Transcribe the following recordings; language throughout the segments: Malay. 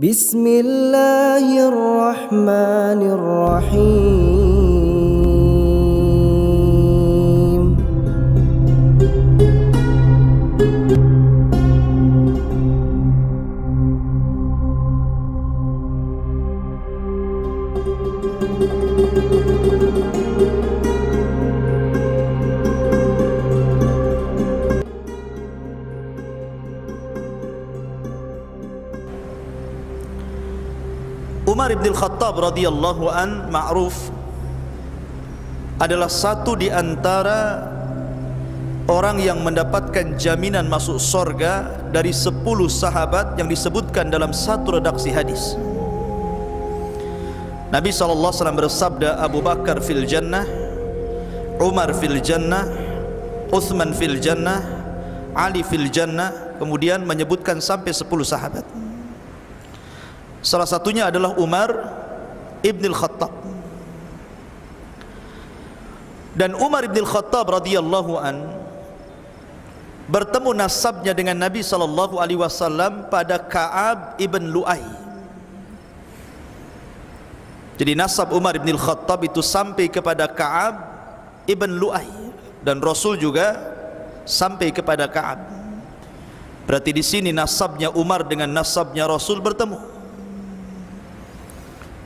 Bismillahirrahmanirrahim. Umar bin Khattab radhiyallahu an ma'ruf adalah satu di antara orang yang mendapatkan jaminan masuk surga dari 10 sahabat yang disebutkan dalam satu redaksi hadis. Nabi SAW bersabda, Abu Bakar fil jannah, Umar fil jannah, Uthman fil jannah, Ali fil jannah, kemudian menyebutkan sampai 10 sahabat. Salah satunya adalah Umar ibn al-Khattab. Dan Umar ibn al-Khattab radhiyallahu an bertemu nasabnya dengan Nabi SAW pada Ka'ab ibn Lu'ay. Jadi nasab Umar ibn al-Khattab itu sampai kepada Ka'ab ibn Lu'ay, dan Rasul juga sampai kepada Ka'ab. Berarti di sini nasabnya Umar dengan nasabnya Rasul bertemu.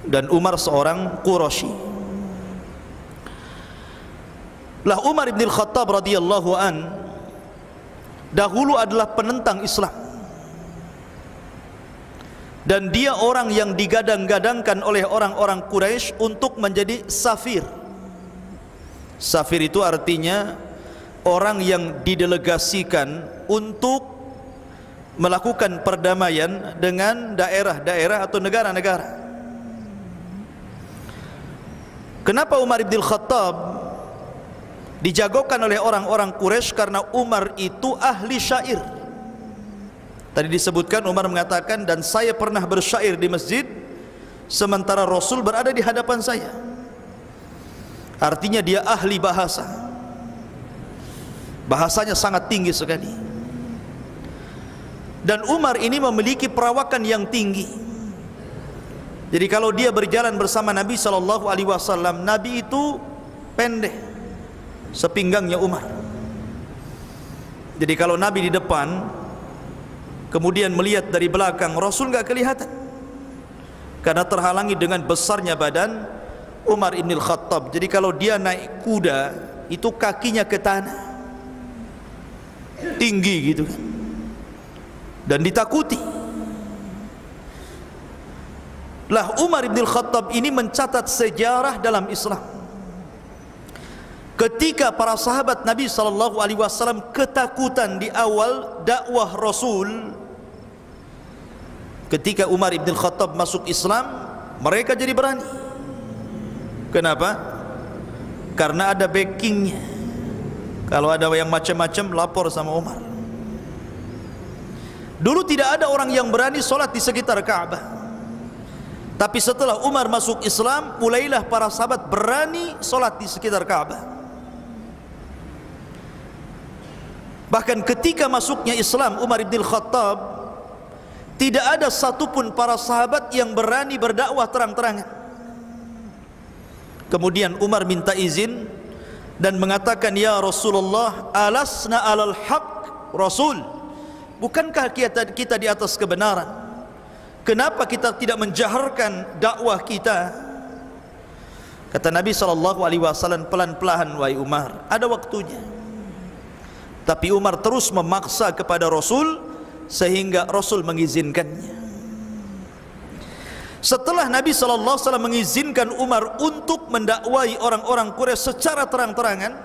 Dan Umar seorang Quraisy. Lah Umar bin Khattab radhiyallahu an dahulu adalah penentang Islam, dan dia orang yang digadang-gadangkan oleh orang-orang Quraisy untuk menjadi safir. Safir itu artinya orang yang didelegasikan untuk melakukan perdamaian dengan daerah-daerah atau negara-negara. Kenapa Umar bin Khattab dijagokan oleh orang-orang Quraisy? Karena Umar itu ahli syair. Tadi disebutkan Umar mengatakan, dan saya pernah bersyair di masjid sementara Rasul berada di hadapan saya. Artinya dia ahli bahasa. Bahasanya sangat tinggi sekali. Dan Umar ini memiliki perawakan yang tinggi. Jadi kalau dia berjalan bersama Nabi SAW, Nabi itu pendek sepinggangnya Umar. Jadi kalau Nabi di depan, kemudian melihat dari belakang, Rasul nggak kelihatan karena terhalangi dengan besarnya badan Umar ibn Khattab. Jadi kalau dia naik kuda, itu kakinya ke tanah, tinggi gitu kan, dan ditakuti. Lah Umar bin Khattab ini mencatat sejarah dalam Islam. Ketika para sahabat Nabi SAW ketakutan di awal dakwah Rasul, ketika Umar bin Khattab masuk Islam, mereka jadi berani. Kenapa? Karena ada backingnya. Kalau ada yang macam-macam, lapor sama Umar. Dulu tidak ada orang yang berani sholat di sekitar Ka'bah. Tapi setelah Umar masuk Islam, mulailah para sahabat berani sholat di sekitar Ka'bah. Bahkan ketika masuknya Islam Umar bin Khattab, tidak ada satupun para sahabat yang berani berdakwah terang-terangan. Kemudian Umar minta izin dan mengatakan, ya Rasulullah, alasna alal haq Rasul, bukankah kita di atas kebenaran? Kenapa kita tidak menjaharkan dakwah kita? Kata Nabi SAW, pelan-pelan wahai Umar, ada waktunya. Tapi Umar terus memaksa kepada Rasul sehingga Rasul mengizinkannya. Setelah Nabi SAW mengizinkan Umar untuk mendakwai orang-orang Quraisy secara terang-terangan,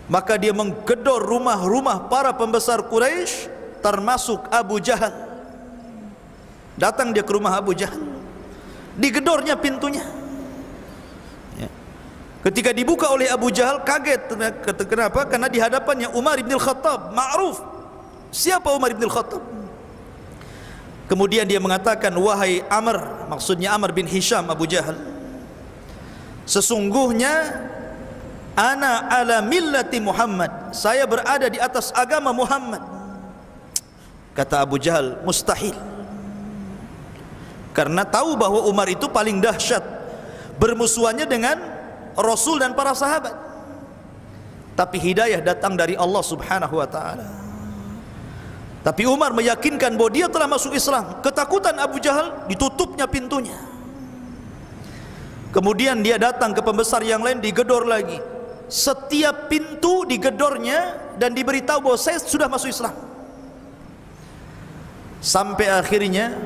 maka dia menggedor rumah-rumah para pembesar Quraisy, termasuk Abu Jahal. Datang dia ke rumah Abu Jahal, digedornya pintunya. Ketika dibuka oleh Abu Jahal, kaget. Kenapa? Karena di hadapannya Umar bin Khattab, ma'ruf. Siapa Umar bin Khattab? Kemudian dia mengatakan, wahai Amr, maksudnya Amr bin Hisham Abu Jahal, sesungguhnya ana ala millati Muhammad, saya berada di atas agama Muhammad. Kata Abu Jahal, mustahil. karena tahu bahwa Umar itu paling dahsyat bermusuhannya dengan Rasul dan para sahabat. Tapi hidayah datang dari Allah Subhanahu wa taala. Tapi Umar meyakinkan bahwa dia telah masuk Islam. Ketakutan Abu Jahal, ditutupnya pintunya. Kemudian dia datang ke pembesar yang lain, digedor lagi. Setiap pintu digedornya dan diberitahu bahwa saya sudah masuk Islam. Sampai akhirnya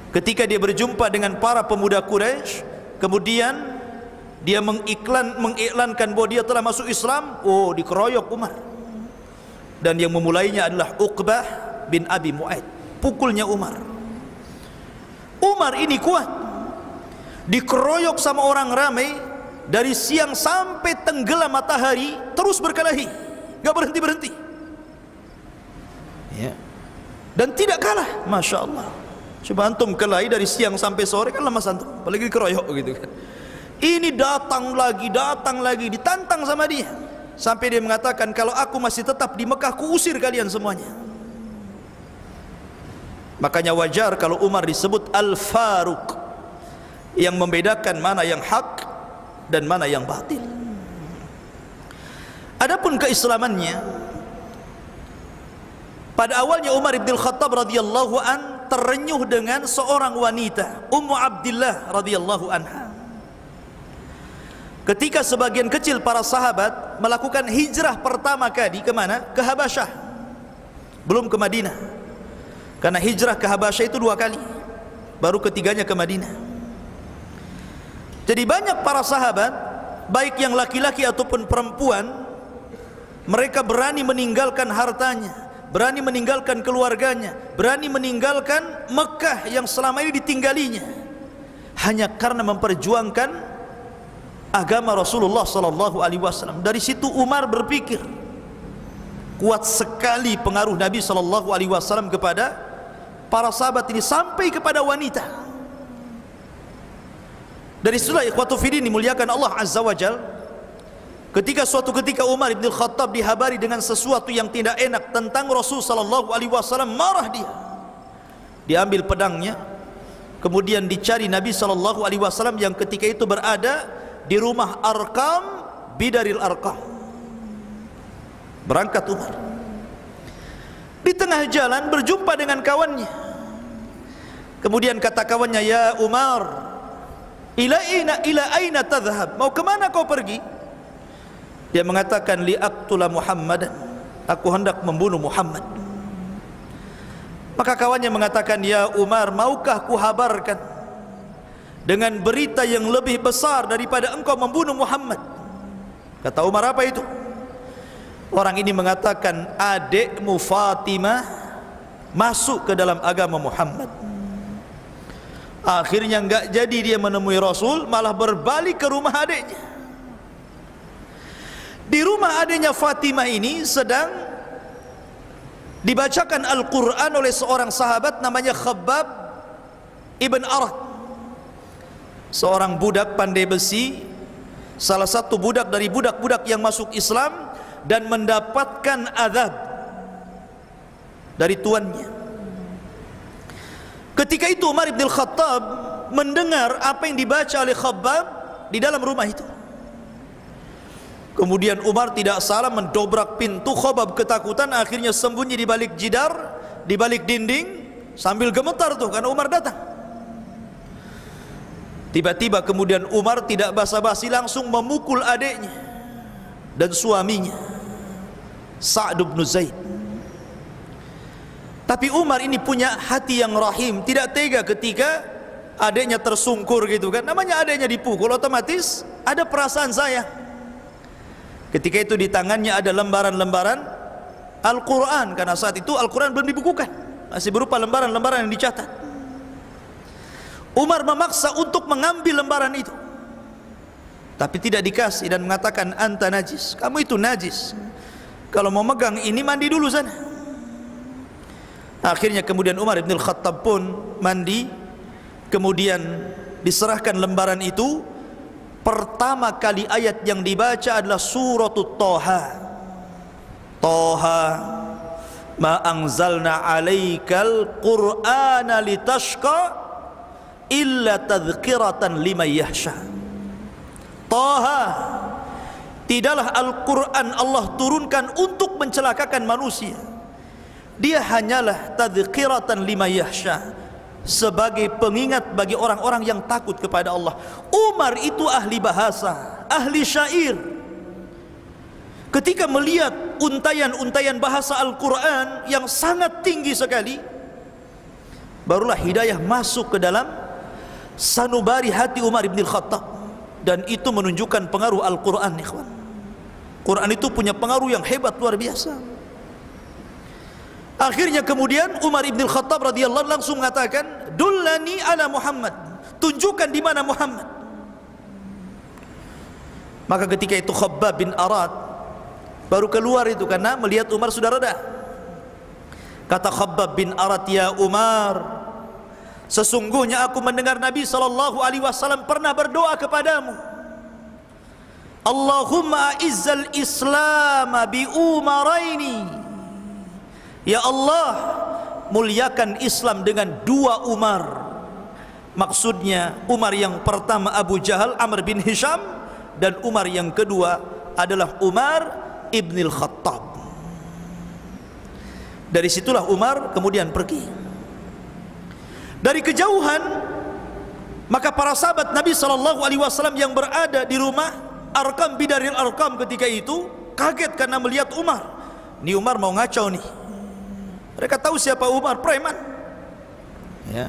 ketika dia berjumpa dengan para pemuda Quraisy, kemudian dia mengiklankan bahwa dia telah masuk Islam. Oh, dikeroyok Umar. Dan yang memulainya adalah Uqbah bin Abi Mu'aid. Pukulnya Umar. Umar ini kuat, dikeroyok sama orang ramai dari siang sampai tenggelam matahari, terus berkelahi, gak berhenti-berhenti ya. Dan tidak kalah, Masya Allah. Coba antum kelahi dari siang sampai sore, kan lemas antum, apalagi dikeroyok gitu kan. Ini datang lagi, ditantang sama dia, sampai dia mengatakan, kalau aku masih tetap di Mekah, ku usir kalian semuanya. Makanya wajar kalau Umar disebut Al-Faruq, yang membedakan mana yang hak dan mana yang batil. Adapun keislamannya, pada awalnya Umar bin Khattab radhiyallahu an terenyuh dengan seorang wanita, Ummu Abdillah radhiyallahu anha. Ketika sebagian kecil para sahabat melakukan hijrah pertama kali kemana? Ke Habasyah, belum ke Madinah. Karena hijrah ke Habasyah itu 2 kali, baru ketiganya ke Madinah. Jadi banyak para sahabat, baik yang laki-laki ataupun perempuan, mereka berani meninggalkan hartanya, berani meninggalkan keluarganya, berani meninggalkan Mekah yang selama ini ditinggalinya, hanya karena memperjuangkan agama Rasulullah sallallahu alaihi wasallam. Dari situ Umar berpikir, kuat sekali pengaruh Nabi sallallahu alaihi wasallam kepada para sahabat ini sampai kepada wanita. Dari situlah ikhwatu fiddin dimuliakan Allah azza wajal, ketika suatu ketika Umar bin Khattab dihabari dengan sesuatu yang tidak enak tentang Rasul sallallahu alaihi wasallam, marah dia. Diambil pedangnya, kemudian dicari Nabi sallallahu alaihi wasallam yang ketika itu berada di rumah Arqam bidaril Arqam. Berangkat Umar, di tengah jalan berjumpa dengan kawannya. Kemudian kata kawannya, ya Umar, ila aina tadhhab, mau kemana kau pergi? Dia mengatakan, li aqtula Muhammadan, aku hendak membunuh Muhammad. Maka kawannya mengatakan, ya Umar, maukah ku habarkan dengan berita yang lebih besar daripada engkau membunuh Muhammad? Kata Umar, apa itu? Orang ini mengatakan, adikmu Fatimah masuk ke dalam agama Muhammad. Akhirnya enggak jadi dia menemui Rasul, malah berbalik ke rumah adiknya. Di rumah adiknya Fatimah ini sedang dibacakan Al-Quran oleh seorang sahabat namanya Khabbab ibn Arat, seorang budak pandai besi, salah satu budak dari budak-budak yang masuk Islam dan mendapatkan azab dari tuannya. Ketika itu Umar bin Khattab mendengar apa yang dibaca oleh Khabbab di dalam rumah itu. Kemudian Umar tidak salah mendobrak pintu. Khabbab ketakutan, akhirnya sembunyi di balik jidar, di balik dinding, sambil gemetar tuh karena Umar datang. Tiba-tiba kemudian Umar tidak basa-basi langsung memukul adiknya dan suaminya, Sa'd bin Zaid. Tapi Umar ini punya hati yang rahim, tidak tega ketika adiknya tersungkur gitu kan. Namanya adiknya dipukul, otomatis ada perasaan sayang. Ketika itu di tangannya ada lembaran-lembaran Al-Quran, karena saat itu Al-Quran belum dibukukan, masih berupa lembaran-lembaran yang dicatat. Umar memaksa untuk mengambil lembaran itu, tapi tidak dikasih dan mengatakan, anta najis, kamu itu najis, kalau mau megang ini mandi dulu sana. Akhirnya kemudian Umar bin Khattab pun mandi, kemudian diserahkan lembaran itu. Pertama kali ayat yang dibaca adalah suratul Toha. Toha ma anzalna alaikal qur'ana litashqa illa tadhkiratan liman yahsha. Taha, tidaklah Al-Quran Allah turunkan untuk mencelakakan manusia. Dia hanyalah tadhkiratan liman yahsha, sebagai pengingat bagi orang-orang yang takut kepada Allah. Umar itu ahli bahasa, ahli syair. Ketika melihat untayan-untayan bahasa Al-Quran yang sangat tinggi sekali, barulah hidayah masuk ke dalam sanubari hati Umar ibn Khattab. Dan itu menunjukkan pengaruh Al-Quran, ikhwan. Quran itu punya pengaruh yang hebat, luar biasa. Akhirnya kemudian Umar ibn Khattab radhiyallahu anhu langsung mengatakan, dullani ala Muhammad, tunjukkan di mana Muhammad. Maka ketika itu Khabbab bin Arad baru keluar itu, karena melihat Umar sudah reda. Kata Khabbab bin Arad, ya Umar, sesungguhnya aku mendengar Nabi SAW pernah berdoa kepadamu, Allahumma izzal Islam bi umaraini. Ya Allah, muliakan Islam dengan dua Umar. Maksudnya Umar yang pertama Abu Jahal Amr bin Hisham, dan Umar yang kedua adalah Umar ibn al-Khattab. Dari situlah Umar kemudian pergi. Dari kejauhan, maka para sahabat Nabi SAW yang berada di rumah Arqam bidaril Arqam ketika itu kaget karena melihat Umar. Ini Umar mau ngacau nih. Mereka tahu siapa Umar, preman. Ya.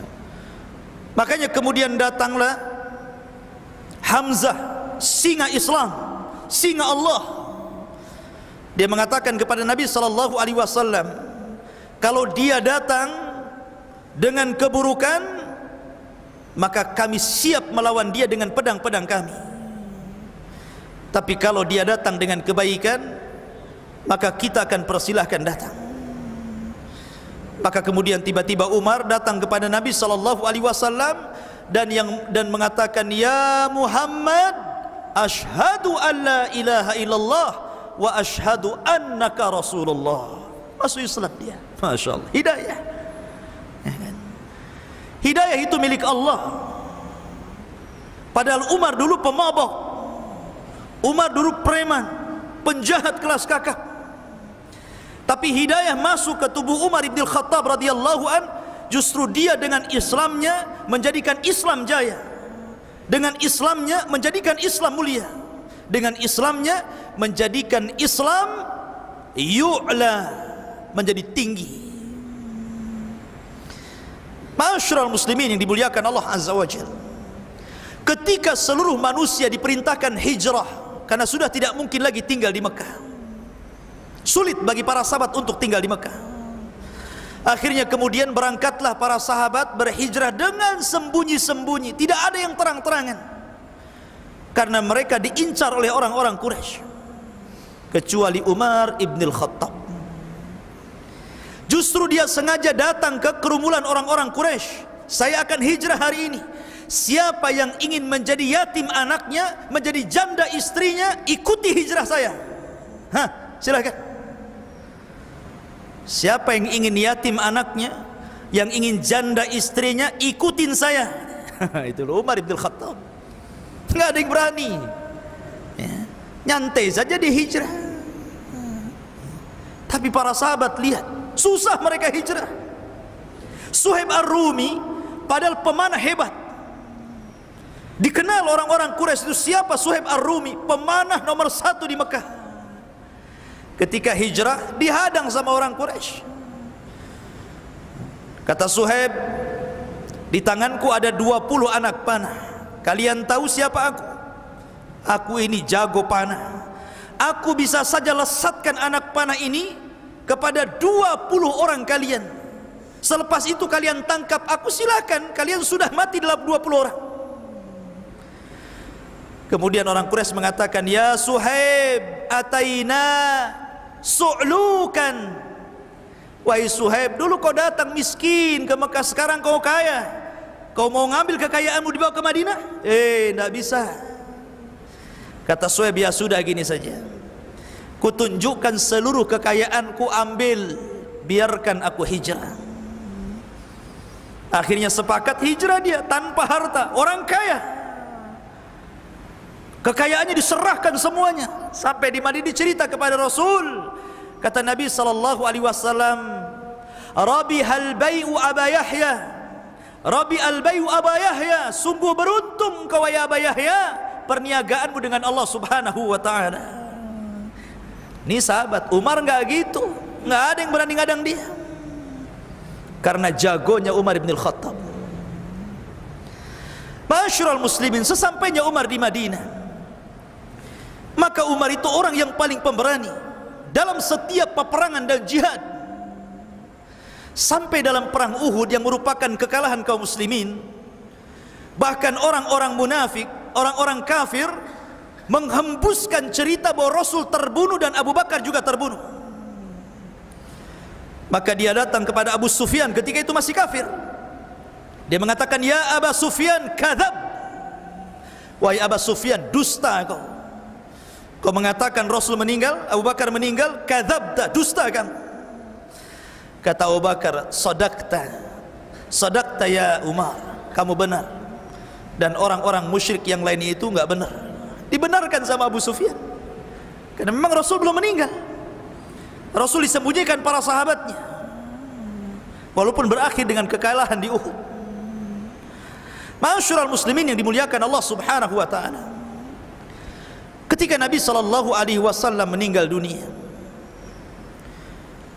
Makanya kemudian datanglah Hamzah, singa Islam, singa Allah. Dia mengatakan kepada Nabi SAW, kalau dia datang dengan keburukan, maka kami siap melawan dia dengan pedang-pedang kami. Tapi kalau dia datang dengan kebaikan, maka kita akan persilahkan datang. Maka kemudian tiba-tiba Umar datang kepada Nabi SAW dan mengatakan, ya Muhammad, ashhadu an la ilaha illallah wa ashhadu annaka Rasulullah. Masuk Islam dia. Masya Allah, hidayah. Hidayah itu milik Allah. Padahal Umar dulu pemabok, Umar dulu preman, penjahat kelas kakap. Tapi hidayah masuk ke tubuh Umar ibn Khattab radhiyallahu an, justru dia dengan Islamnya menjadikan Islam jaya. Dengan Islamnya menjadikan Islam mulia. Dengan Islamnya menjadikan Islam yu'la, menjadi tinggi. Ma'asyiral muslimin yang dimuliakan Allah Azza wa Jalla, ketika seluruh manusia diperintahkan hijrah karena sudah tidak mungkin lagi tinggal di Mekah, sulit bagi para sahabat untuk tinggal di Mekah. Akhirnya kemudian berangkatlah para sahabat berhijrah dengan sembunyi-sembunyi, tidak ada yang terang-terangan, karena mereka diincar oleh orang-orang Quraisy, kecuali Umar ibn al-Khattab. Justru dia sengaja datang ke kerumunan orang-orang Quraisy. Saya akan hijrah hari ini. Siapa yang ingin menjadi yatim anaknya, menjadi janda istrinya, ikuti hijrah saya. Silakan. Siapa yang ingin yatim anaknya, yang ingin janda istrinya, ikutin saya. Itu Umar ibn Khattab. Nggak ada yang berani. Ya. Nyantai saja di hijrah. Tapi para sahabat lihat, susah mereka hijrah. Suhaib Ar-Rumi padahal pemanah hebat, dikenal orang-orang Quraisy itu siapa Suhaib Ar-Rumi, pemanah nomor 1 di Mekah. Ketika hijrah dihadang sama orang Quraisy. Kata Suhaib, di tanganku ada 20 anak panah. Kalian tahu siapa aku? Aku ini jago panah. Aku bisa saja lesatkan anak panah ini kepada 20 orang kalian. Selepas itu kalian tangkap aku, silakan, kalian sudah mati dalam 20 orang. Kemudian orang Quraisy mengatakan, ya Suhaib, ataina su'lukan. Wahai Suhaib, dulu kau datang miskin ke Mekah, sekarang kau kaya. Kau mau ngambil kekayaanmu dibawa ke Madinah? Tidak bisa. Kata Suhaib, ya sudah, gini saja, kutunjukkan seluruh kekayaanku, ambil, biarkan aku hijrah. Akhirnya sepakat hijrah dia tanpa harta, orang kaya. Kekayaannya diserahkan semuanya. Sampai di Madinah dicerita kepada Rasul. Kata Nabi SAW, Rabihal bai'u Aba Yahya, Rabi'al bai'u Aba Yahya, sungguh beruntung kau ya Aba Yahya, perniagaanmu dengan Allah Subhanahu wa ta'ala. Ini sahabat Umar enggak gitu, enggak ada yang berani ngadang dia, karena jagonya Umar bin Al-Khattab. Masyarul muslimin, sesampainya Umar di Madinah, maka Umar itu orang yang paling pemberani dalam setiap peperangan dan jihad. Sampai dalam perang Uhud yang merupakan kekalahan kaum muslimin, bahkan orang-orang munafik, orang-orang kafir menghembuskan cerita bahwa Rasul terbunuh dan Abu Bakar juga terbunuh. Maka dia datang kepada Abu Sufyan ketika itu masih kafir. Dia mengatakan, ya Aba Sufyan, kadzab. Wahai Aba Sufyan, dusta kau. Kau mengatakan Rasul meninggal, Abu Bakar meninggal, kadzabta, dusta kamu. Kata Abu Bakar, sadaqta, sadaqta ya Umar, kamu benar. Dan orang-orang musyrik yang lainnya itu enggak benar. Dibenarkan sama Abu Sufyan, karena memang Rasul belum meninggal. Rasul disembunyikan para sahabatnya, walaupun berakhir dengan kekalahan di Uhud. Masyarul muslimin yang dimuliakan Allah Subhanahu wa ta'ala, ketika Nabi SAW meninggal dunia,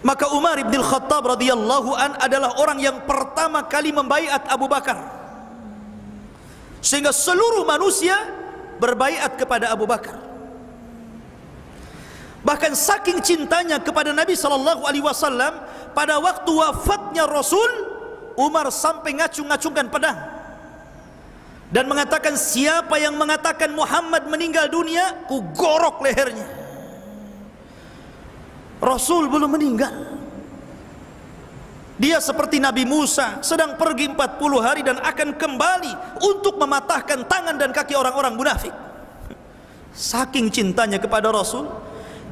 maka Umar bin Al-Khattab radhiyallahu an adalah orang yang pertama kali membaiat Abu Bakar, sehingga seluruh manusia berbaiat kepada Abu Bakar. Bahkan saking cintanya kepada Nabi SAW, pada waktu wafatnya Rasul, Umar sampai ngacung-ngacungkan pedang dan mengatakan, siapa yang mengatakan Muhammad meninggal dunia, ku gorok lehernya. Rasul belum meninggal. Dia seperti Nabi Musa, sedang pergi 40 hari dan akan kembali untuk mematahkan tangan dan kaki orang-orang munafik. Saking cintanya kepada Rasul,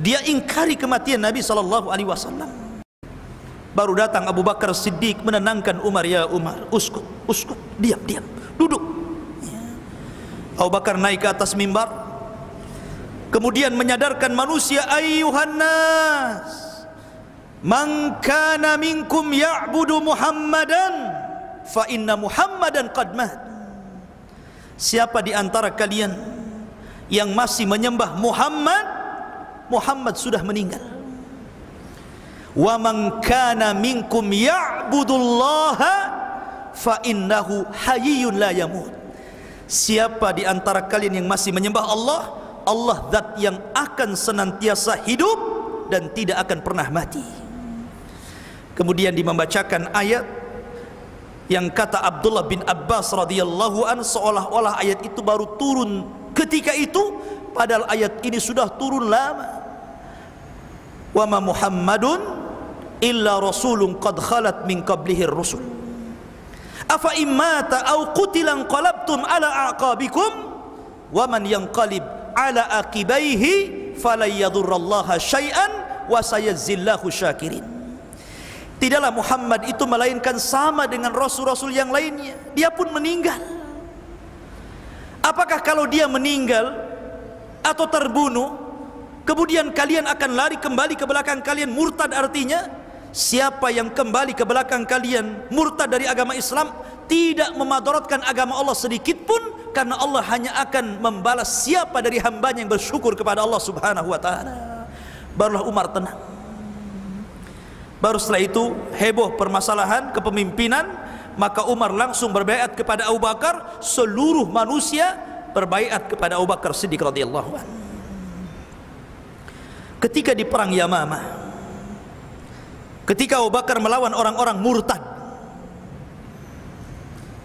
dia ingkari kematian Nabi SAW. Baru datang Abu Bakar Siddiq menenangkan Umar, ya Umar, uskut, uskut, diam, diam, duduk. Abu Bakar naik ke atas mimbar, kemudian menyadarkan manusia, ayyuhan nas, man kana minkum ya'budu Muhammadan fa inna Muhammadan qad mat. Siapa di antara kalian yang masih menyembah Muhammad, Muhammad sudah meninggal. Wa man kana minkum ya'budullaha fa innahu hayyun la yamut. Siapa di antara kalian yang masih menyembah Allah, Allah zat yang akan senantiasa hidup dan tidak akan pernah mati. Kemudian membacakan ayat yang kata Abdullah bin Abbas radhiyallahu an, seolah-olah ayat itu baru turun ketika itu, padahal ayat ini sudah turun lama. Wa ma Muhammadun illa rasulun qad khalat min qablihi ar-rusul afa immata aw qutilan qalabtum ala aqabikum wa man yanqalib ala aqibaihi falayadurrallaha syai'an wa sayazzillahu syakirin. Tidaklah Muhammad itu melainkan sama dengan rasul-rasul yang lainnya, dia pun meninggal. Apakah kalau dia meninggal atau terbunuh, kemudian kalian akan lari kembali ke belakang kalian murtad? Artinya siapa yang kembali ke belakang kalian murtad dari agama Islam tidak memadaratkan agama Allah sedikit pun, karena Allah hanya akan membalas siapa dari hambanya yang bersyukur kepada Allah Subhanahu wa ta'ala. Barulah Umar tenang. Baru setelah itu heboh permasalahan kepemimpinan, maka Umar langsung berbaiat kepada Abu Bakar. Seluruh manusia berbaiat kepada Abu Bakar Siddiq radhiyallahu anhu. Ketika di perang Yamamah, ketika Abu Bakar melawan orang-orang murtad,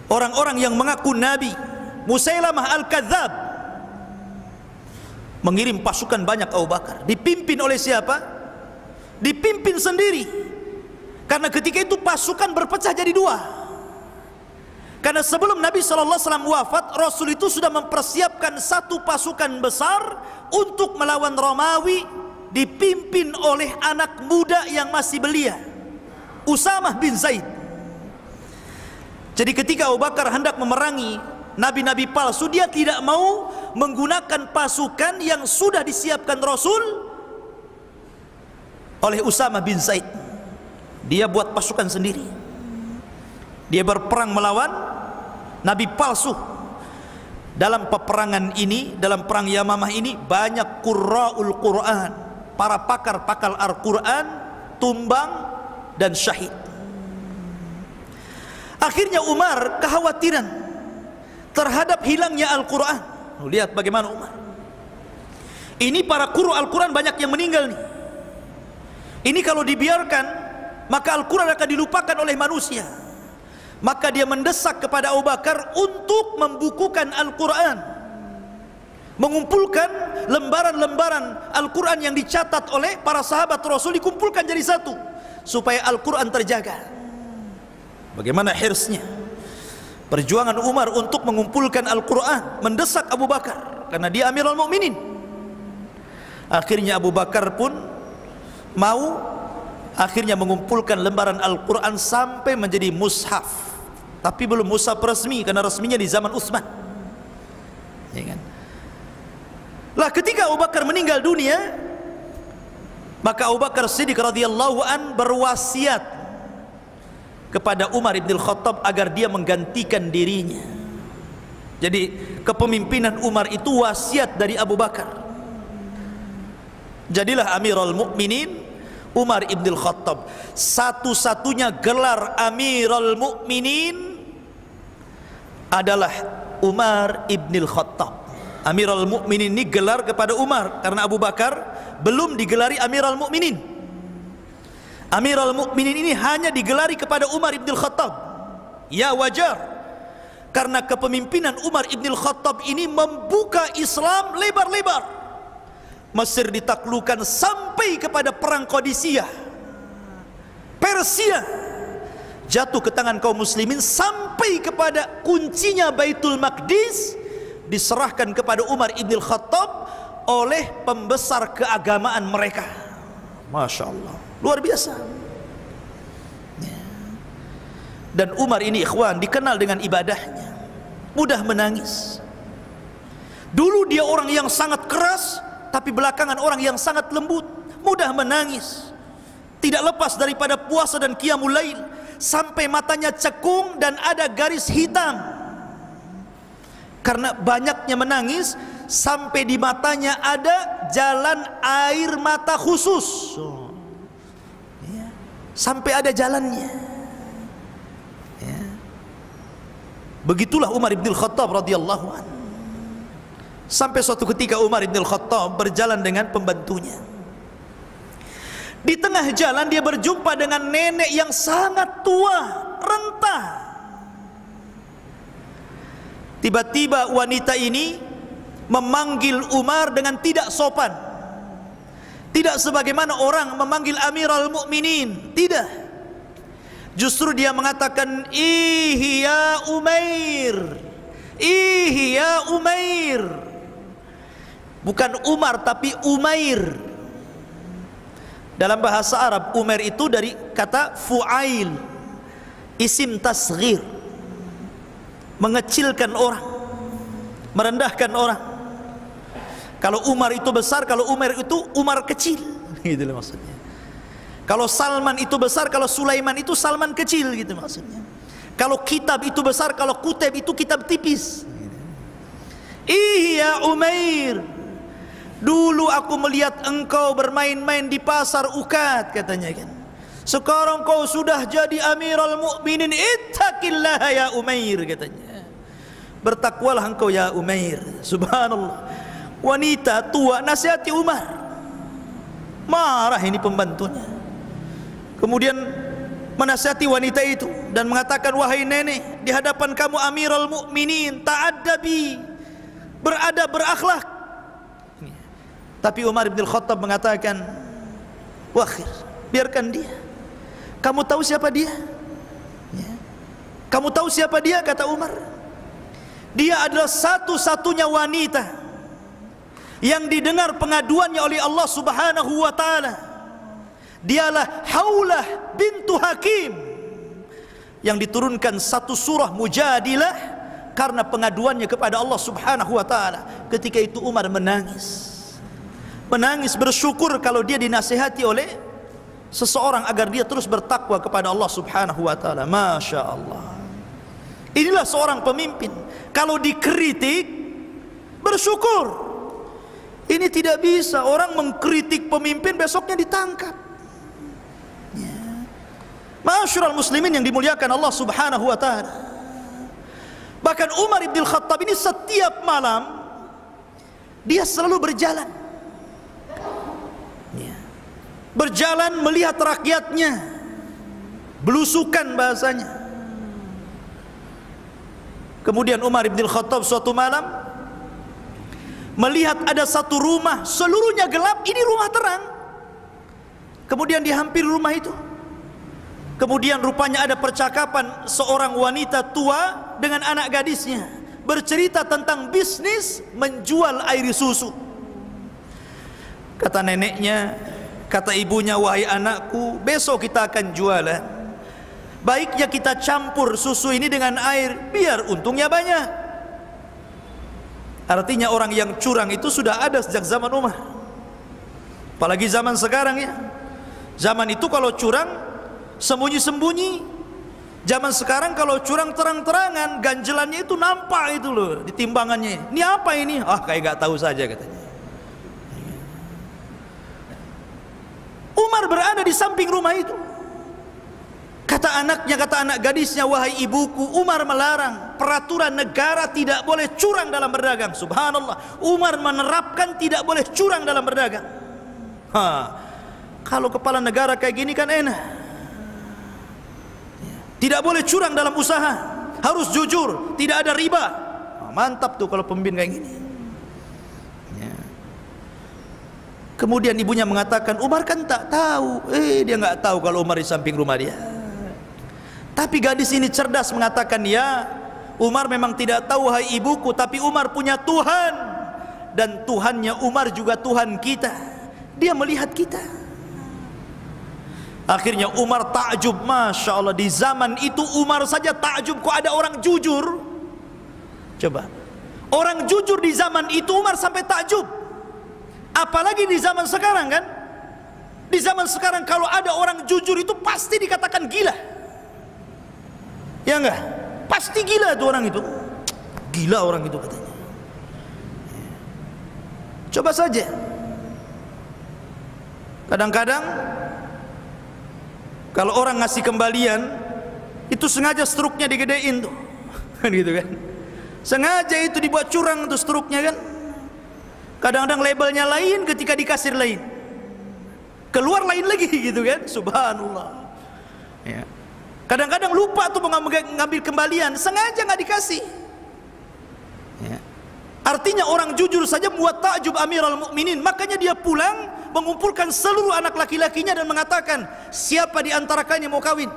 orang-orang yang mengaku Nabi, Musailamah Al-Kadzab mengirim pasukan banyak Abu Bakar. Dipimpin oleh siapa? Dipimpin sendiri. Karena ketika itu pasukan berpecah jadi dua. Karena sebelum Nabi SAW wafat, Rasul itu sudah mempersiapkan satu pasukan besar untuk melawan Romawi, dipimpin oleh anak muda yang masih belia, Usamah bin Zaid. Jadi ketika Abu Bakar hendak memerangi nabi-nabi palsu, dia tidak mau menggunakan pasukan yang sudah disiapkan Rasul oleh Usama bin Zaid. Dia buat pasukan sendiri. Dia berperang melawan nabi palsu. Dalam peperangan ini, dalam perang Yamamah ini, banyak qurra'ul Quran, para pakar-pakar Al-Quran tumbang dan syahid. Akhirnya Umar kekhawatiran terhadap hilangnya Al-Quran. Lihat bagaimana Umar. Ini para qurra Al-Quran banyak yang meninggal nih. Ini kalau dibiarkan, maka Al-Quran akan dilupakan oleh manusia. Maka dia mendesak kepada Abu Bakar untuk membukukan Al-Quran, mengumpulkan lembaran-lembaran Al-Quran yang dicatat oleh para sahabat Rasul, dikumpulkan jadi satu supaya Al-Quran terjaga. Bagaimana hirsnya, perjuangan Umar untuk mengumpulkan Al-Quran, mendesak Abu Bakar karena dia Amirul Mukminin. Akhirnya Abu Bakar pun mau, akhirnya mengumpulkan lembaran Al-Quran sampai menjadi mushaf. Tapi belum mushaf resmi, karena resminya di zaman Utsman, ya kan? Lah ketika Abu Bakar meninggal dunia, maka Abu Bakar Siddiq radhiyallahu an berwasiat kepada Umar ibn Khattab agar dia menggantikan dirinya. Jadi kepemimpinan Umar itu wasiat dari Abu Bakar. Jadilah Amirul Mukminin Umar ibn Khattab. Satu-satunya gelar Amirul Mukminin adalah Umar ibn Khattab. Amirul Mukminin ini gelar kepada Umar karena Abu Bakar belum digelari Amirul Mukminin. Amirul Mukminin ini hanya digelari kepada Umar ibn Khattab. Ya wajar, karena kepemimpinan Umar ibn Khattab ini membuka Islam lebar-lebar. Mesir ditaklukkan sampai kepada perang Qadisiyah. Persia jatuh ke tangan kaum muslimin sampai kepada kuncinya Baitul Maqdis diserahkan kepada Umar ibn Khattab oleh pembesar keagamaan mereka. Masya Allah, luar biasa. Dan Umar ini ikhwan dikenal dengan ibadahnya, mudah menangis. Dulu dia orang yang sangat keras, tapi belakangan orang yang sangat lembut, mudah menangis, tidak lepas daripada puasa dan qiyamul lail, sampai matanya cekung dan ada garis hitam karena banyaknya menangis, sampai di matanya ada jalan air mata khusus, sampai ada jalannya. Begitulah Umar ibn Khattab radhiyallahu anhu. Sampai suatu ketika Umar ibn Khattab berjalan dengan pembantunya. Di tengah jalan dia berjumpa dengan nenek yang sangat tua, renta. Tiba-tiba wanita ini memanggil Umar dengan tidak sopan. Tidak sebagaimana orang memanggil Amirul Mukminin, tidak. Justru dia mengatakan, "Ihi ya Umair, ihi ya Umair." Bukan Umar tapi Umair. Dalam bahasa Arab Umair itu dari kata fu'ail, isim tasghir, mengecilkan orang, merendahkan orang. Kalau Umar itu besar, kalau Umar itu Umar kecil, gitu maksudnya. Kalau Salman itu besar, kalau Sulaiman itu Salman kecil, gitu maksudnya. Kalau kitab itu besar, kalau kutub itu kitab tipis. Iya Umair, dulu aku melihat engkau bermain-main di pasar Ukat, katanya kan. Sekarang kau sudah jadi Amirul Mukminin, ittaqillah ya Umair, katanya. Bertakwalah engkau ya Umair. Subhanallah. Wanita tua nasihati Umar. Marah ini pembantunya. Kemudian menasihati wanita itu dan mengatakan, wahai nenek, di hadapan kamu Amirul Mukminin, ta'addabi, beradab, berakhlak. Tapi Umar bin Khattab mengatakan, wakhir, biarkan dia. Kamu tahu siapa dia? Kamu tahu siapa dia? Kata Umar. Dia adalah satu-satunya wanita yang didengar pengaduannya oleh Allah Subhanahu wa ta'ala. Dialah Haulah bintu Hakim yang diturunkan satu surah Mujadilah karena pengaduannya kepada Allah Subhanahu wa taala. Ketika itu Umar menangis. Menangis bersyukur kalau dia dinasihati oleh seseorang agar dia terus bertakwa kepada Allah Subhanahu wa taala. Masya Allah. Inilah seorang pemimpin. Kalau dikritik bersyukur. Ini tidak bisa orang mengkritik pemimpin besoknya ditangkap. Ya. Ma'asyiral muslimin yang dimuliakan Allah Subhanahu wa taala. Bahkan Umar ibn Khattab ini setiap malam dia selalu berjalan. Ya. Berjalan melihat rakyatnya. Belusukan bahasanya. Kemudian Umar ibn Khattab suatu malam melihat ada satu rumah seluruhnya gelap, ini rumah terang. Kemudian dihampiri rumah itu. Kemudian rupanya ada percakapan seorang wanita tua dengan anak gadisnya, bercerita tentang bisnis menjual air susu. Kata neneknya, kata ibunya, wahai anakku, besok kita akan jualan. Baiknya kita campur susu ini dengan air biar untungnya banyak. Artinya orang yang curang itu sudah ada sejak zaman Umar. Apalagi zaman sekarang ya. Zaman itu kalau curang sembunyi-sembunyi. Zaman sekarang kalau curang terang-terangan, ganjelannya itu nampak itu loh di timbangannya. Ini apa ini? Ah, kayak gak tahu saja katanya. Umar berada di samping rumah itu. Kata anaknya, kata anak gadisnya, wahai ibuku, Umar melarang, peraturan negara tidak boleh curang dalam berdagang. Subhanallah, Umar menerapkan tidak boleh curang dalam berdagang. Kalau kepala negara kayak gini kan enak. Tidak boleh curang dalam usaha, harus jujur, tidak ada riba. Mantap tuh kalau pemimpin kayak gini. Kemudian ibunya mengatakan, Umar kan tak tahu. Dia nggak tahu kalau Umar di samping rumah dia. Tapi gadis ini cerdas mengatakan, ya, Umar memang tidak tahu wahai ibuku, tapi Umar punya Tuhan, dan Tuhannya Umar juga Tuhan kita. Dia melihat kita. Akhirnya Umar takjub, Masya Allah, di zaman itu Umar saja takjub kok ada orang jujur. Coba, orang jujur di zaman itu Umar sampai takjub, apalagi di zaman sekarang kan. Di zaman sekarang kalau ada orang jujur itu pasti dikatakan gila. Ya enggak? Pasti gila itu orang itu. Gila orang itu katanya. Coba saja. Kadang-kadang kalau orang ngasih kembalian itu sengaja struknya digedein tuh. Kan gitu kan. Sengaja itu dibuat curang tuh struknya kan. Kadang-kadang labelnya lain, ketika dikasih lain. Keluar lain lagi gitu kan. Subhanallah. Ya. Kadang-kadang lupa tuh mengambil kembalian, sengaja nggak dikasih. Ya. Artinya orang jujur saja membuat takjub Amirul Mukminin. Makanya dia pulang mengumpulkan seluruh anak laki-lakinya dan mengatakan, siapa di antara kalian yang mau kawin?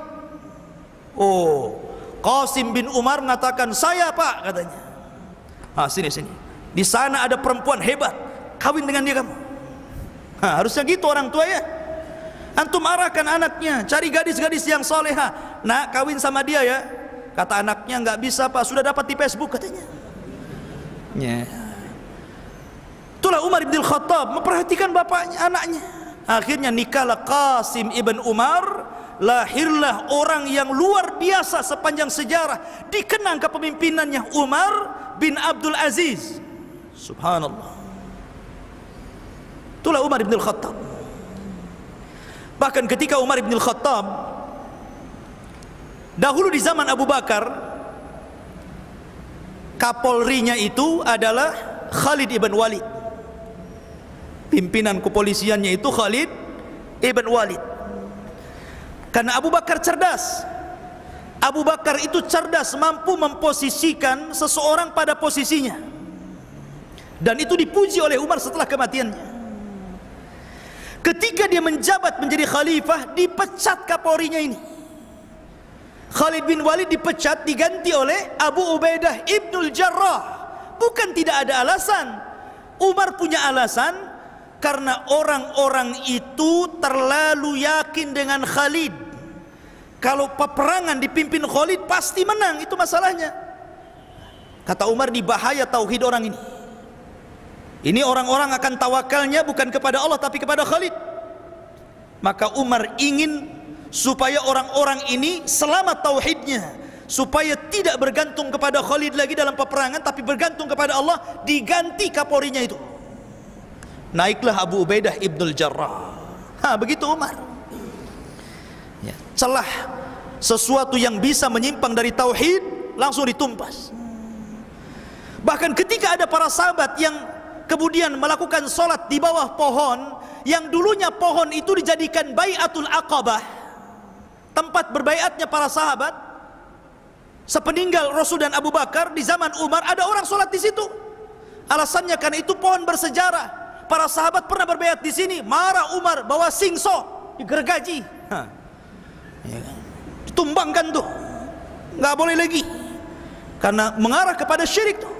Oh, Qasim bin Umar mengatakan, saya pak, katanya. Sini. Di sana ada perempuan hebat, kawin dengan dia kamu. Harusnya gitu orang tua ya. Antum arahkan anaknya, cari gadis-gadis yang soleha. Nak, kawin sama dia ya. Kata anaknya, nggak bisa pak, sudah dapat di Facebook katanya. Ya. Itulah Umar ibn Khattab memperhatikan bapaknya, anaknya. Akhirnya nikahlah Qasim ibn Umar. Lahirlah orang yang luar biasa sepanjang sejarah. Dikenang kepemimpinannya Umar bin Abdul Aziz. Subhanallah. Itulah Umar ibn Khattab. Bahkan ketika Umar ibn Khattab dahulu di zaman Abu Bakar, kapolrinya itu adalah Khalid ibn Walid. Pimpinan kepolisiannya itu Khalid ibn Walid. Karena Abu Bakar cerdas. Abu Bakar itu cerdas, mampu memposisikan seseorang pada posisinya. Dan itu dipuji oleh Umar setelah kematiannya. Ketika dia menjabat menjadi khalifah, dipecat kapolrinya ini. Khalid bin Walid dipecat, diganti oleh Abu Ubaidah Ibnul Jarrah. Bukan tidak ada alasan. Umar punya alasan, karena orang-orang itu terlalu yakin dengan Khalid. Kalau peperangan dipimpin Khalid pasti menang, itu masalahnya. Kata Umar, di bahaya tauhid orang ini. Ini orang-orang akan tawakalnya bukan kepada Allah tapi kepada Khalid. Maka Umar ingin supaya orang-orang ini selamat tauhidnya, supaya tidak bergantung kepada Khalid lagi dalam peperangan, tapi bergantung kepada Allah. Diganti kapolrinya itu. Naiklah Abu Ubaidah ibnul Jarrah. Begitu Umar. Ya, celah sesuatu yang bisa menyimpang dari tauhid langsung ditumpas. Bahkan ketika ada para sahabat yang kemudian melakukan sholat di bawah pohon, yang dulunya pohon itu dijadikan Bai'atul Aqabah, tempat berbaiatnya para sahabat sepeninggal Rasul dan Abu Bakar. Di zaman Umar ada orang sholat di situ. Alasannya karena itu pohon bersejarah. Para sahabat pernah berbaiat di sini. Marah Umar, bawa singso, digergaji, ditumbangkan tuh, nggak boleh lagi, karena mengarah kepada syirik tuh.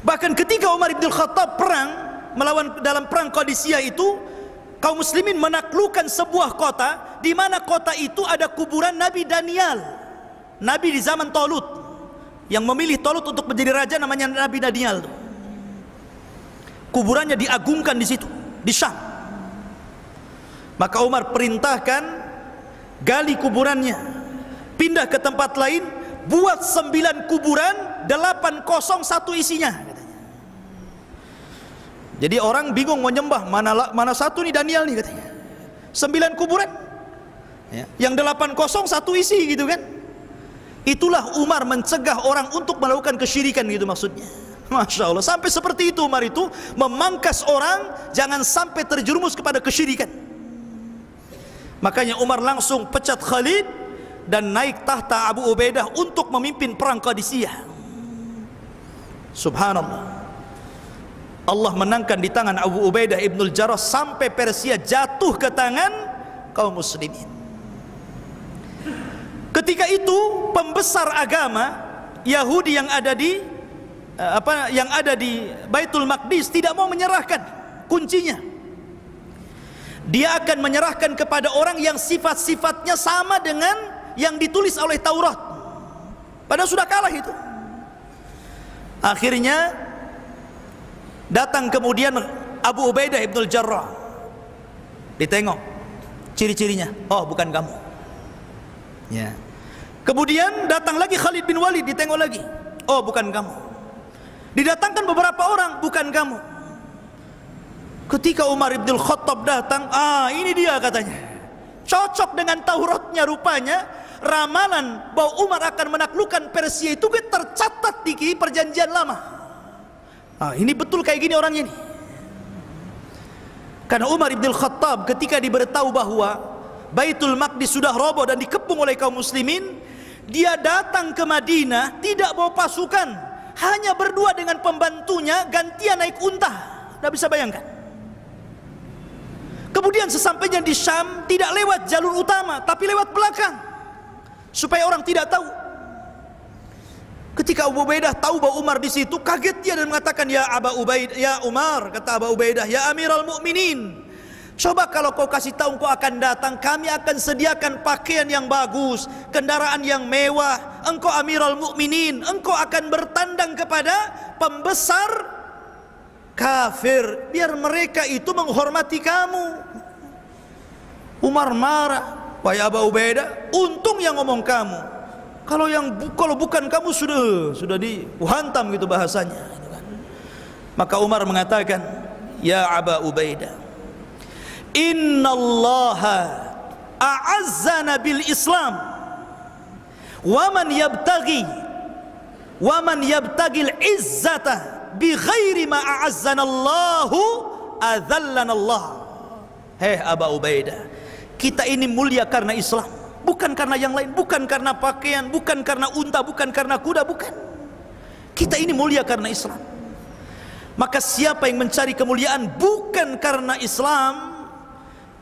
Bahkan ketika Umar bin Khattab perang melawan dalam perang Qadisiyah itu, kaum muslimin menaklukkan sebuah kota, di mana kota itu ada kuburan Nabi Daniel, nabi di zaman Talut, yang memilih Talut untuk menjadi raja, namanya Nabi Daniel. Kuburannya diagungkan di situ, di Syam. Maka Umar perintahkan gali kuburannya, pindah ke tempat lain, buat 9 kuburan, 8 kosong, 1 isinya. Jadi orang bingung mau nyembah, mana satu nih Daniel nih katanya. 9 kuburan, yang 8 kosong, 1 isi gitu kan. Itulah Umar mencegah orang untuk melakukan kesyirikan gitu maksudnya. Masya Allah, sampai seperti itu Umar itu memangkas orang jangan sampai terjerumus kepada kesyirikan. Makanya Umar langsung pecat Khalid dan naik tahta Abu Ubaidah untuk memimpin perang Qadisiyah. Subhanallah, Allah menangkan di tangan Abu Ubaidah ibnul Jarrah sampai Persia jatuh ke tangan kaum muslimin. Ketika itu pembesar agama Yahudi yang ada di Baitul Maqdis tidak mau menyerahkan kuncinya. Dia akan menyerahkan kepada orang yang sifat-sifatnya sama dengan yang ditulis oleh Taurat. Padahal sudah kalah itu. Akhirnya datang kemudian Abu Ubaidah ibnul Jarrah, ditengok ciri-cirinya, oh bukan kamu. Ya. Kemudian datang lagi Khalid bin Walid, ditengok lagi, oh bukan kamu. Didatangkan beberapa orang, bukan kamu. Ketika Umar ibn Khattab datang, ini dia katanya, cocok dengan Tauratnya rupanya. Ramalan bahwa Umar akan menaklukkan Persia itu tercatat di perjanjian lama. Ini betul kayak gini orangnya ini. Karena Umar ibn Khattab ketika diberitahu bahwa Baitul Maqdis sudah roboh dan dikepung oleh kaum muslimin, dia datang ke Madinah tidak bawa pasukan, hanya berdua dengan pembantunya, gantian naik unta. Tidak bisa bayangkan. Kemudian sesampainya di Syam tidak lewat jalur utama tapi lewat belakang, supaya orang tidak tahu. Ketika Abu Ubaidah tahu bahwa Umar di situ, kaget dia dan mengatakan, ya Abu Ubaidah, ya Umar, kata Abu Ubaidah, ya Amirul Mukminin, coba kalau kau kasih tahu kau akan datang, kami akan sediakan pakaian yang bagus, kendaraan yang mewah. Engkau Amirul Mukminin, engkau akan bertandang kepada pembesar kafir, biar mereka itu menghormati kamu. Umar marah, wahai Abu Ubaidah, untung yang ngomong kamu. Kalau bukan kamu sudah dihantam gitu bahasanya. Maka Umar mengatakan, ya Abu Ubaidah, innallaha a'azzana bil Islam, wa man yabtaghi al-izzata bi ghairi ma a'azzana Allahu adzallana Allah. Hei Abu Ubaidah, kita ini mulia karena Islam, bukan karena yang lain, bukan karena pakaian, bukan karena unta, bukan karena kuda, bukan. Kita ini mulia karena Islam. Maka siapa yang mencari kemuliaan bukan karena Islam,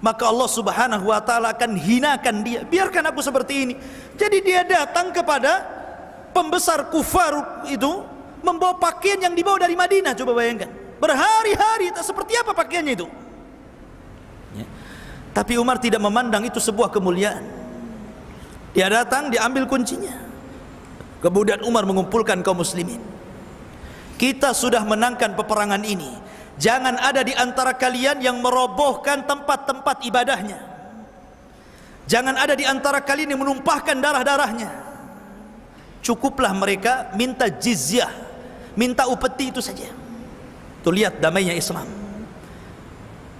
maka Allah Subhanahu wa ta'ala akan hinakan dia. Biarkan aku seperti ini. Jadi dia datang kepada pembesar kufar itu membawa pakaian yang dibawa dari Madinah. Coba bayangkan, berhari-hari seperti apa pakaiannya itu. Tapi Umar tidak memandang itu sebuah kemuliaan. Dia datang, diambil kuncinya. Kemudian Umar mengumpulkan kaum muslimin. Kita sudah menangkan peperangan ini. Jangan ada di antara kalian yang merobohkan tempat-tempat ibadahnya. Jangan ada di antara kalian yang menumpahkan darah-darahnya. Cukuplah mereka minta jizyah, minta upeti, itu saja. Tuh, lihat damainya Islam.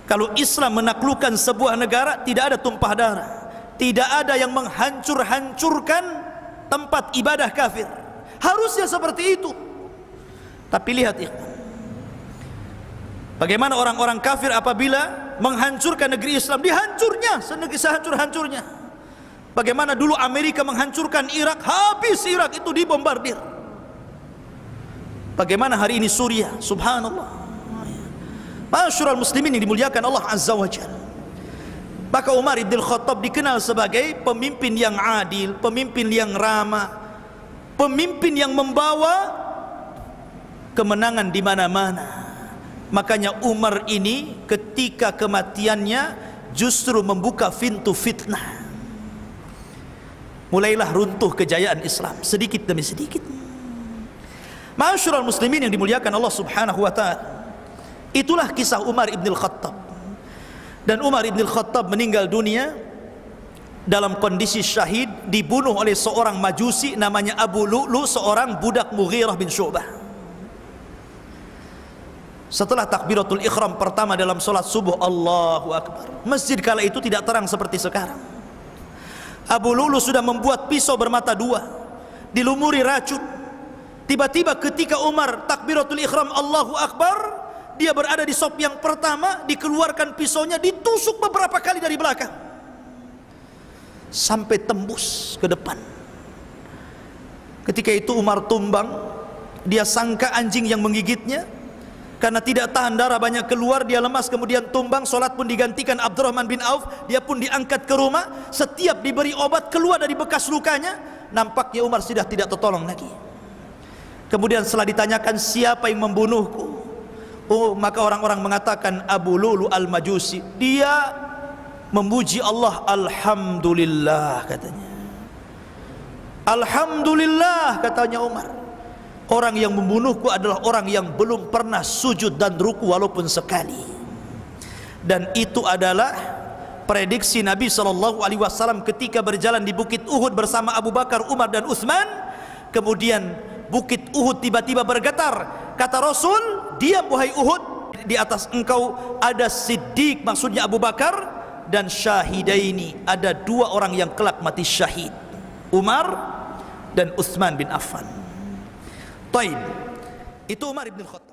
Kalau Islam menaklukkan sebuah negara, tidak ada tumpah darah, tidak ada yang menghancur-hancurkan tempat ibadah kafir. Harusnya seperti itu. Tapi lihat ya, bagaimana orang-orang kafir apabila menghancurkan negeri Islam, dihancurnya sehancur-hancurnya. Bagaimana dulu Amerika menghancurkan Irak, habis Irak itu dibombardir. Bagaimana hari ini Suriah, subhanallah. Masyurul muslimin yang dimuliakan Allah Azza wa Jalla. Maka Umar ibn Khattab dikenal sebagai pemimpin yang adil, pemimpin yang ramah, pemimpin yang membawa kemenangan di mana-mana. Makanya Umar ini ketika kematiannya justru membuka pintu fitnah. Mulailah runtuh kejayaan Islam sedikit demi sedikit. Masyurul muslimin yang dimuliakan Allah Subhanahu wa taala. Itulah kisah Umar ibn Khattab. Dan Umar ibn Khattab meninggal dunia dalam kondisi syahid, dibunuh oleh seorang majusi namanya Abu Lu'lu, seorang budak Mughirah bin Syu'bah. Setelah takbiratul ikhram pertama dalam solat subuh, Allahu Akbar. Masjid kala itu tidak terang seperti sekarang. Abu Lu'lu sudah membuat pisau bermata dua, dilumuri racun. Tiba-tiba ketika Umar takbiratul ikhram Allahu Akbar, dia berada di sop yang pertama, dikeluarkan pisaunya, ditusuk beberapa kali dari belakang sampai tembus ke depan. Ketika itu Umar tumbang. Dia sangka anjing yang menggigitnya. Karena tidak tahan darah banyak keluar, dia lemas, kemudian tumbang. Solat pun digantikan Abdurrahman bin Auf. Dia pun diangkat ke rumah. Setiap diberi obat, keluar dari bekas lukanya, nampaknya Umar sudah tidak tertolong lagi. Kemudian setelah ditanyakan siapa yang membunuhku, maka orang-orang mengatakan Abu Lu'lu al-Majusi. Dia memuji Allah, alhamdulillah katanya. Alhamdulillah katanya Umar. Orang yang membunuhku adalah orang yang belum pernah sujud dan ruku walaupun sekali. Dan itu adalah prediksi Nabi SAW ketika berjalan di Bukit Uhud bersama Abu Bakar, Umar dan Utsman. Kemudian Bukit Uhud tiba-tiba bergetar. Kata Rasul, diam wahai Uhud, di atas engkau ada Siddiq, maksudnya Abu Bakar, dan Syahidaini, ada dua orang yang kelak mati syahid, Umar dan Utsman bin Affan. Taib, itu Umar ibn Khattab.